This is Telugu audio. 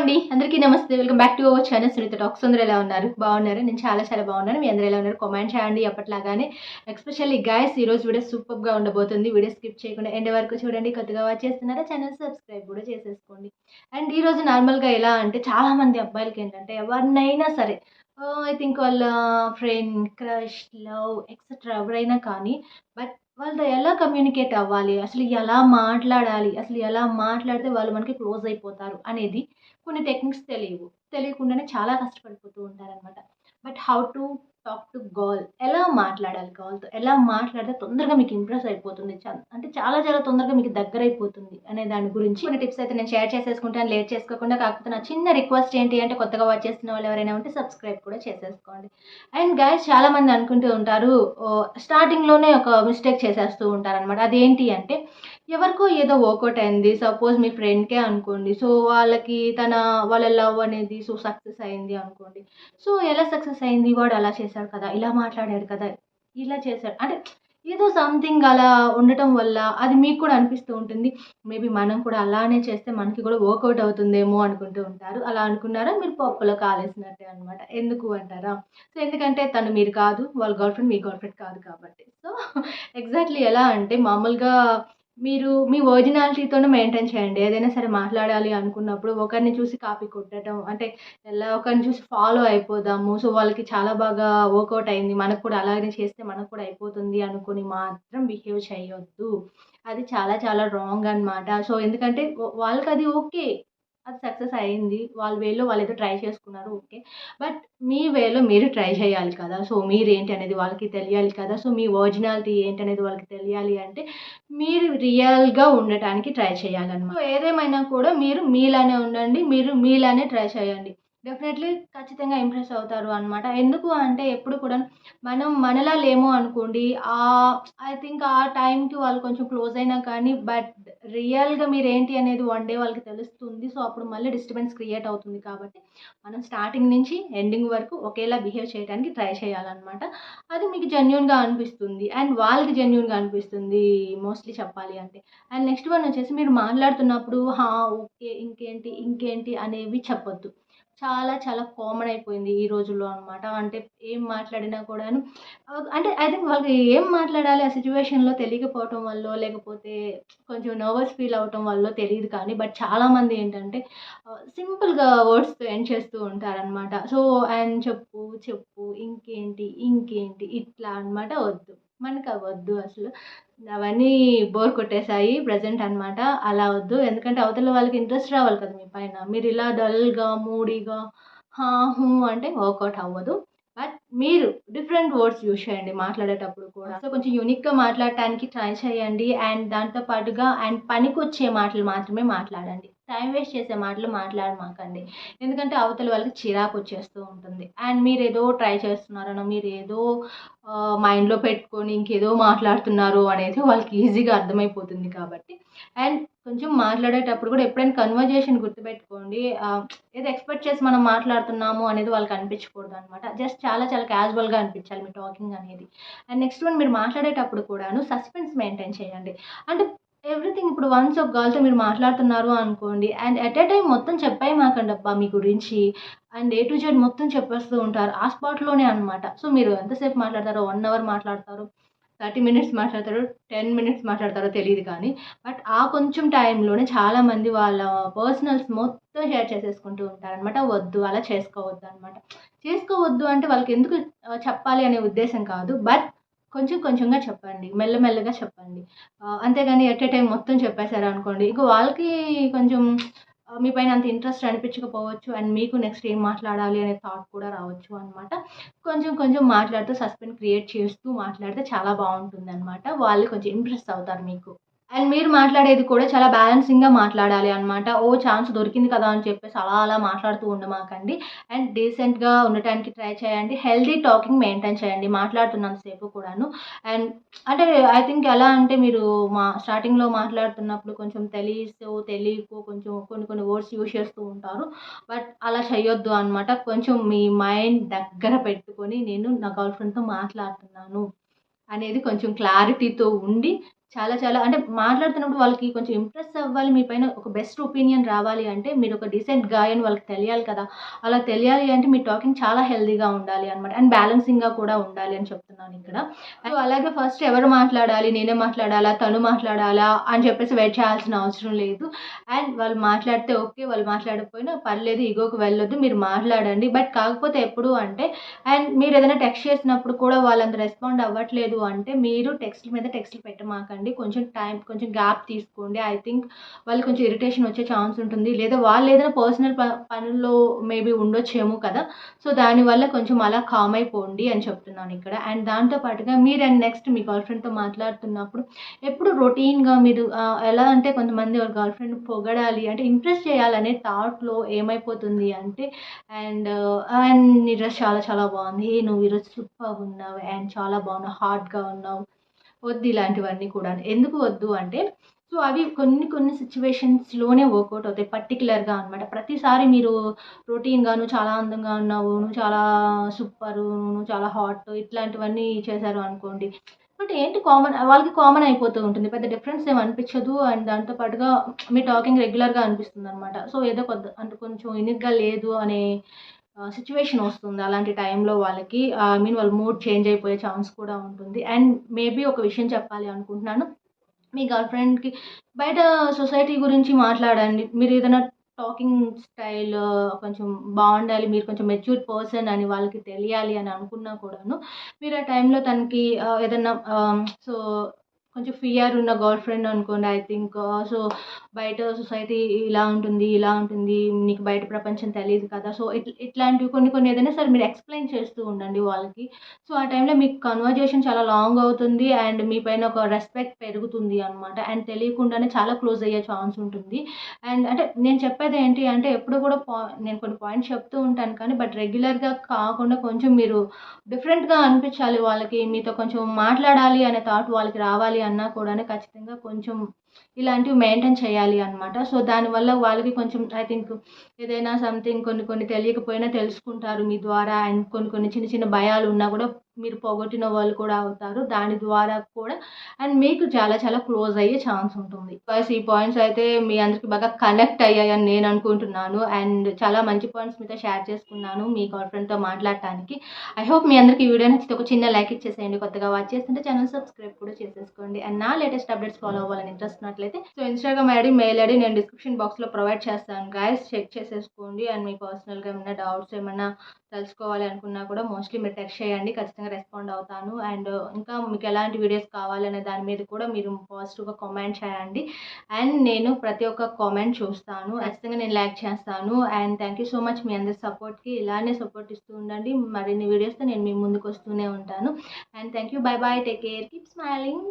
అండి అందరికీ నమస్తే. Welcome back to our channel Sunitha talks. అందరూ ఎలా ఉన్నారు? బాగున్నారు. నేను చాలా బాగున్నాను. మీ అందరూ ఎలా ఉన్నారు? కామెంట్ చేయండి. ఎప్పటిలాగానే ఎస్పెషల్లీ గైస్ ఈరోజు వీడియో సూపర్గా ఉండబోతుంది. వీడియో స్కిప్ చేయకుండా ఎండ్ వరకు చూడండి. కొత్తగా వాచ్ చేస్తున్నారా ఛానల్ సబ్స్క్రైబ్ కూడా చేసేసుకోండి. అండ్ ఈరోజు నార్మల్గా ఎలా అంటే చాలామంది అబ్బాయిలకి ఏంటంటే ఎవరినైనా సరే ఐ థింక్ వాళ్ళ ఫ్రెండ్, క్రష్, లవ్ ఎక్సెట్రా ఎవరైనా కానీ బట్ వాళ్ళతో ఎలా కమ్యూనికేట్ అవ్వాలి, అసలు ఎలా మాట్లాడాలి, అసలు ఎలా మాట్లాడితే వాళ్ళు మనకి క్లోజ్ అయిపోతారు అనేది కొన్ని టెక్నిక్స్ తెలియకుండానే చాలా కష్టపడిపోతూ ఉంటారనమాట. But how to talk to girl, ఎలా మాట్లాడాలి గర్ల్తో, ఎలా మాట్లాడితే తొందరగా మీకు ఇంప్రెస్ అయిపోతుంది, అంటే చాలా తొందరగా మీకు దగ్గర అయిపోతుంది అనే దాని గురించి కొన్ని టిప్స్ అయితే నేను షేర్ చేసేసుకుంటాను లేట్ చేసుకోకుండా. కాకపోతే నా చిన్న రిక్వెస్ట్ ఏంటి అంటే కొత్తగా వాచ్ చేస్తున్న వాళ్ళు ఎవరైనా ఉంటే సబ్స్క్రైబ్ కూడా చేసేసుకోండి. అండ్ గైస్ చాలామంది అనుకుంటూ ఉంటారు స్టార్టింగ్లోనే ఒక మిస్టేక్ చేసేస్తూ ఉంటారనమాట. అదేంటి అంటే ఎవరికో ఏదో వర్కౌట్ అయింది, సపోజ్ మీ ఫ్రెండ్కే అనుకోండి. సో వాళ్ళ లవ్ అనేది సక్సెస్ అయింది అనుకోండి. సో ఎలా సక్సెస్ అయింది, వాడు అలా చేశాడు కదా, ఇలా మాట్లాడాడు కదా, ఇలా చేశాడు అంటే ఏదో సంథింగ్ అలా ఉండటం వల్ల అది మీకు కూడా అనిపిస్తూ ఉంటుంది. మేబీ మనం కూడా అలానే చేస్తే మనకి కూడా వర్కౌట్ అవుతుందేమో అనుకుంటూ ఉంటారు. అలా అనుకున్నారా మీరు పప్పులో కాలేసినట్టే అనమాట. ఎందుకు అంటారా? సో ఎందుకంటే తను మీరు కాదు, వాళ్ళ గర్ల్ ఫ్రెండ్ మీ గర్ల్ ఫ్రెండ్ కాదు కాబట్టి. సో ఎగ్జాక్ట్లీ ఎలా అంటే మామూలుగా మీరు మీ ఒరిజినాలిటీతోనే మెయింటైన్ చేయండి. ఏదైనా సరే మాట్లాడాలి అనుకున్నప్పుడు ఒకరిని చూసి కాపీ కొట్టడం అంటే ఎలా ఒకరిని చూసి ఫాలో అయిపోదాము. సో వాళ్ళకి చాలా బాగా వర్కౌట్ అయింది, మనకు కూడా అలాగే చేస్తే మనకు కూడా అయిపోతుంది అనుకుని మాత్రం బిహేవ్ చేయొద్దు. అది చాలా రాంగ్ అనమాట. సో ఎందుకంటే వాళ్ళకది ఓకే, అది సక్సెస్ అయింది. వాళ్ళ వేలో వాళ్ళేదో ట్రై చేసుకున్నారు ఓకే. బట్ మీ వేలో మీరు ట్రై చేయాలి కదా. సో మీరేంటి అనేది వాళ్ళకి తెలియాలి కదా. సో మీ ఒరిజినాలిటీ ఏంటనేది వాళ్ళకి తెలియాలి అంటే మీరు రియల్‌గా ఉండటానికి ట్రై చేయాలన్నమాట. సో ఏదేమైనా కూడా మీరు మీలానే ఉండండి. మీరు మీలానే ట్రై చేయండి. డెఫినెట్‌లీ ఖచ్చితంగా ఇంప్రెస్ అవుతారు అనమాట. ఎందుకు అంటే ఎప్పుడు కూడా మనం మనలా లేము అనుకోండి. ఐ థింక్ ఆ టైంకి వాళ్ళు కొంచెం క్లోజ్ అయినా కానీ బట్ రియల్‌గా మీరేంటి అనేది వన్ డే వాళ్ళకి తెలుస్తుంది. సో అప్పుడు మళ్ళీ డిస్టర్బెన్స్ క్రియేట్ అవుతుంది కాబట్టి మనం స్టార్టింగ్ నుంచి ఎండింగ్ వరకు ఒకేలా బిహేవ్ చేయడానికి ట్రై చేయాలన్నమాట. అది మీకు జెన్యూన్‌గా అనిపిస్తుంది. అండ్ వాళ్ళకి జెన్యూన్‌గా అనిపిస్తుంది మోస్ట్‌లీ చెప్పాలి అంటే. అండ్ నెక్స్ట్ వన్ వచ్చేసి మీరు మాట్లాడుతున్నప్పుడు ఓకే. ఇంకేంటి అనేవి చెప్పొద్దు. చాలా కామన్ అయిపోయింది ఈ రోజుల్లో అనమాట. అంటే ఏం మాట్లాడినా కూడాను అంటే ఐ థింక్ వాళ్ళకి ఏం మాట్లాడాలి ఆ సిట్యుయేషన్‌లో తెలియకపోవటం వల్లో, లేకపోతే కొంచెం నర్వస్ ఫీల్ అవ్వటం వల్లో తెలీదు కానీ బట్ చాలామంది ఏంటంటే సింపుల్‌గా వర్డ్స్‌తో ఎండ్ చేస్తూ ఉంటారనమాట. సో అండ్ చెప్పు ఇంకేంటి ఇట్లా అనమాట. వద్దు. మనకవొద్దు అసలు. అవన్నీ బోర్ కొట్టేసాయి ప్రెజెంట్ అనమాట. అలా వద్దు. ఎందుకంటే అవతల వాళ్ళకి ఇంట్రెస్ట్ రావాలి కదా మీ పైన. మీరిలా డల్‌గా, మూడీగా హూ అంటే వర్కౌట్ అవ్వదు. బట్ మీరు డిఫరెంట్ వర్డ్స్ యూజ్ చేయండి మాట్లాడేటప్పుడు కూడా. సో కొంచెం యూనిక్‌గా మాట్లాడటానికి ట్రై చేయండి. అండ్ దాంతో పాటుగా పనికొచ్చే మాటలు మాత్రమే మాట్లాడండి. టైం వేస్ట్ చేసే మాటలు మాట్లాడమాకండి. ఎందుకంటే అవతల వాళ్ళకి చిరాకొచ్చేస్తూ ఉంటుంది. అండ్ మీరేదో ట్రై చేస్తున్నారనో, మీరేదో మైండ్‌లో పెట్టుకొని ఇంకేదో మాట్లాడుతున్నారు అనేది వాళ్ళకి ఈజీగా అర్థమైపోతుంది కాబట్టి. అండ్ కొంచెం మాట్లాడేటప్పుడు కూడా ఎప్పుడైనా కన్వర్జేషన్ గుర్తుపెట్టుకోండి. ఏదో ఎక్స్‌పెక్ట్ చేసి మనం మాట్లాడుతున్నాము అనేది వాళ్ళకి అనిపించకూడదనమాట. జస్ట్ చాలా క్యాజువల్‌గా అనిపించాలి మీ టాకింగ్ అనేది. అండ్ నెక్స్ట్ వన్ మీరు మాట్లాడేటప్పుడు కూడాను సస్పెన్స్ మెయింటైన్ చేయండి. అంటే ఎవ్రీథింగ్ ఇప్పుడు వన్స్ ఒక గర్ల్‌తో మీరు మాట్లాడుతున్నారు అనుకోండి అండ్ ఎట్ ఎ టైమ్ మొత్తం చెప్పేయమాకండబ్బా మీ గురించి. అండ్ ఏ టు జెడ్ మొత్తం చెప్పేస్తూ ఉంటారు. ఆ స్పాట్‌లోనే అనమాట. సో మీరు ఎంతసేపు మాట్లాడతారో 1 అవర్ మాట్లాడతారో, 30 మినిట్స్ మాట్లాడతారో, 10 మినిట్స్ మాట్లాడతారో తెలీదు కానీ బట్ ఆ కొంచెం టైంలోనే చాలామంది వాళ్ళ పర్సనల్స్ మొత్తం షేర్ చేసేసుకుంటూ ఉంటారనమాట. వద్దు అలా చేసుకోవద్దనమాట. చేసుకోవద్దు అంటే వాళ్ళకెందుకు చెప్పాలి అనే ఉద్దేశ్యం కాదు. బట్ కొంచెంగా చెప్పండి. మెల్లగా చెప్పండి. అంతేగాని ఎట్ ఎ టైమ్ మొత్తం చెప్పేసారనుకోండి, ఇక వాళ్ళకి కొంచెం మీ పైన అంత ఇంట్రెస్ట్ అనిపించకపోవచ్చు. అండ్ మీకు నెక్స్ట్ ఏం మాట్లాడాలి అనే థాట్ కూడా రావచ్చు అనమాట. కొంచెం మాట్లాడుతూ సస్పెన్స్ క్రియేట్ చేస్తూ మాట్లాడితే చాలా బావుంటుందనమాట. వాళ్ళు కొంచెం ఇంప్రెస్ అవుతారు మీకు. అండ్ మీరు మాట్లాడేది కూడా చాలా బ్యాలెన్సింగ్‌గా మాట్లాడాలి అనమాట. ఛాన్స్ దొరికింది కదా అని చెప్పేసి అలా మాట్లాడుతూ ఉండమాకండి. అండ్ డీసెంట్‌గా ఉండటానికి ట్రై చేయండి. హెల్తీ టాకింగ్ మెయింటైన్ చేయండి మాట్లాడుతున్నంత సేపు కూడాను. అండ్ అంటే ఐ థింక్ ఎలా అంటే మీరు స్టార్టింగ్‌లో మాట్లాడుతున్నప్పుడు కొంచెం తెలియకో కొంచెం కొన్ని వర్డ్స్ యూజ్ చేస్తూ ఉంటారు. బట్ అలా చేయొద్దు అనమాట. కొంచెం మీ మైండ్ దగ్గర పెట్టుకొని నేను నా గర్ల్ ఫ్రెండ్‌తో మాట్లాడుతున్నాను అనేది కొంచెం క్లారిటీతో ఉండి చాలా చాలా అంటే మాట్లాడుతున్నప్పుడు వాళ్ళకి కొంచెం ఇంప్రెస్ అవ్వాలి. మీ పైన ఒక బెస్ట్ ఒపీనియన్ రావాలి అంటే మీరు ఒక డీసెంట్ గాయ్ అని వాళ్ళకి తెలియాలి కదా! అలా తెలియాలి అంటే మీ టాకింగ్ చాలా హెల్తీగా ఉండాలి అనమాట. అండ్ బ్యాలెన్సింగ్‌గా కూడా ఉండాలి అని చెప్తున్నాను ఇక్కడ. సో, అలాగే ఫస్ట్ ఎవరు మాట్లాడాలి? నేనే మాట్లాడాలా? తను మాట్లాడాలా? అని చెప్పేసి వెయిట్ చేయాల్సిన అవసరం లేదు. అండ్ వాళ్ళు మాట్లాడితే ఓకే. వాళ్ళు మాట్లాడకపోయినా పర్లేదు. ఇగోకి వెళ్ళొద్దు. మీరు మాట్లాడండి. బట్ కాకపోతే ఎప్పుడు అంటే అండ్ మీరేదైనా టెక్స్ట్ చేసినప్పుడు కూడా వాళ్ళంత రెస్పాండ్ అవ్వట్లేదు అంటే మీరు టెక్స్ట్‌ల మీద టెక్స్ట్‌లు పెట్టమాకండి. కొంచెం గ్యాప్ తీసుకోండి. ఐ థింక్ వాళ్ళకి కొంచెం ఇరిటేషన్ వచ్చే ఛాన్స్ ఉంటుంది. లేదా వాళ్ళేదైనా పర్సనల్ పనుల్లో మేబీ ఉండొచ్చేమో కదా! సో, దానివల్ల కొంచెం అలా కామ్ అయిపోండి అని చెప్తున్నానిక్కడ. అండ్ దాంతో పాటుగా మీరు అండ్ నెక్స్ట్ మీ గర్ల్ ఫ్రెండ్‌తో మాట్లాడుతున్నప్పుడు ఎప్పుడు రొటీన్‌గా మీరు ఎలా అంటే కొంతమంది వాళ్ళ గర్ల్ ఫ్రెండ్‌ని పొగడాలి అంటే ఇంప్రెస్ చేయాలనే థాట్‌లో ఏమైపోతుంది అంటే అండ్ అండ్ నీ డ్రెస్ చాలా చాలా బాగుంది. ఏ నువ్వు ఈరోజు సూపర్‌గున్నావు అండ్ చాలా బాగున్నావు. హాట్‌గా ఉన్నావు. వద్దు ఇలాంటివన్నీ కూడా. ఎందుకు వద్దు అంటే సో, అవి కొన్ని కొన్ని సిట్యుయేషన్స్‌లోనే వర్కౌట్ అవుతాయి. పర్టిక్యులర్‌గా అనమాట. ప్రతిసారి మీరు రొటీన్‌గా నువ్వు చాలా అందంగా ఉన్నావు. నువ్వు చాలా సూపరు. నువ్వు చాలా హాట్ ఇట్లాంటివన్నీ చేశారు అనుకోండి. బట్ ఏంటి వాళ్ళకి కామన్ అయిపోతూ ఉంటుంది. పెద్ద డిఫరెన్స్ ఏమి అనిపించదు. అండ్ దాంతో పాటుగా మీ టాకింగ్ రెగ్యులర్‌గా అనిపిస్తుందనమాట. సో, ఏదో అంటే కొంచెం యూనిక్‌గా లేదు అనే సిట్యుయేషన్ వస్తుంది. అలాంటి టైంలో వాళ్ళకి ఐ మీన్ వాళ్ళ మూడ్ చేంజ్ అయిపోయే ఛాన్స్ కూడా ఉంటుంది. అండ్ మేబీ ఒక విషయం చెప్పాలి అనుకుంటున్నాను. మీ గర్ల్ ఫ్రెండ్‌కి బయట సొసైటీ గురించి మాట్లాడండి. మీరేదైనా టాకింగ్ స్టైల్ కొంచెం బావుండాలి. మీరు కొంచెం మెచ్యూర్డ్ పర్సన్ అని వాళ్ళకి తెలియాలి అని అనుకున్నా కూడాను, మీరు ఆ టైంలో తనకి ఏదన్నా సో, కొంచెం ఫియర్ ఉన్న గర్ల్ ఫ్రెండ్ అనుకోండి ఐ థింక్ సో, బయట సొసైటీ ఇలా ఉంటుంది, ఇలా ఉంటుంది. నీకు బయట ప్రపంచం తెలీదు కదా! సో, ఇట్లాంటివి కొన్ని కొన్ని ఏదైనా సరే మీరు ఎక్స్‌ప్లెయిన్ చేస్తూ ఉండండి వాళ్ళకి. సో, ఆ టైంలో మీకు కన్వర్జేషన్ చాలా లాంగ్ అవుతుంది. అండ్ మీ పైన ఒక రెస్పెక్ట్ పెరుగుతుంది అనమాట. అండ్ తెలియకుండానే చాలా క్లోజ్ అయ్యే ఛాన్స్ ఉంటుంది. అండ్ అంటే నేను చెప్పేది ఏంటి అంటే ఎప్పుడు కూడా నేను కొన్ని పాయింట్స్ చెప్తూ ఉంటాను కానీ బట్ రెగ్యులర్‌గా కాకుండా కొంచెం మీరు డిఫరెంట్‌గా అనిపించాలి వాళ్ళకి. మీతో కొంచెం మాట్లాడాలి అనే థాట్ వాళ్ళకి రావాలి అన్నా కూడాను ఖచ్చితంగా కొంచెం ఇలాంటివి మెయింటైన్ చేయాలి అనమాట. సో, దానివల్ల వాళ్ళకి కొంచెం ఐ థింక్ ఏదైనా సంథింగ్ కొన్ని కొన్ని తెలియకపోయినా తెలుసుకుంటారు మీ ద్వారా. అండ్ కొన్ని కొన్ని చిన్న చిన్న భయాలున్నా కూడా మీరు పోగొట్టిన వాళ్ళు కూడా అవుతారు. దాని ద్వారా కూడా అండ్ మీకు చాలా చాలా క్లోజ్ అయ్యే ఛాన్స్ ఉంటుంది. బస్ ఈ పాయింట్స్ అయితే మీ అందరికి బాగా కనెక్ట్ అయ్యాయని నేను అనుకుంటున్నాను. అండ్ చాలా మంచి పాయింట్స్ మీతో షేర్ చేసుకున్నాను మీ గర్ల్ ఫ్రెండ్‌తో మాట్లాడటానికి. ఐ హోప్ మీ అందరికి ఈ వీడియో నచ్చితే ఒక చిన్న లైక్ ఇచ్చేసేయండి. కొత్తగా వాచ్ చేస్తుంటే ఛానల్ సబ్స్క్రైబ్ కూడా చేసేసుకోండి. అండ్ నా లేటెస్ట్ అప్డేట్స్ ఫాలో అవ్వాలని ఇంట్రెస్ట్ ఉన్నట్లయితే so, Instagram ID, mail ID నేను డిస్క్రిప్షన్ బాక్స్‌లో ప్రొవైడ్ చేస్తాను గైస్. చెక్ చేసేసుకోండి. అండ్ మీ పర్సనల్‌గా ఏమైనా డౌట్స్ ఏమన్నా తెలుసుకోవాలి అనుకున్నా కూడా మోస్ట్‌లీ మీరు టెక్స్ట్ చేయండి. ఖచ్చితంగా రెస్పాండ్ అవుతాను. అండ్ ఇంకా మీకు ఎలాంటి వీడియోస్ కావాలనే దాని మీద కూడా మీరు పాజిటివ్‌గా కామెంట్ చేయండి. అండ్ నేను ప్రతి ఒక్క కామెంట్ చూస్తాను. ఖచ్చితంగా నేను లైక్ చేస్తాను. And thank you so much మీ అందరి సపోర్ట్‌కి. ఇలానే సపోర్ట్ ఇస్తూ ఉండండి. మరిన్ని వీడియోస్‌తో నేను మీ ముందుకు వస్తూనే ఉంటాను. And thank you. By by. Take care. Keep smiling.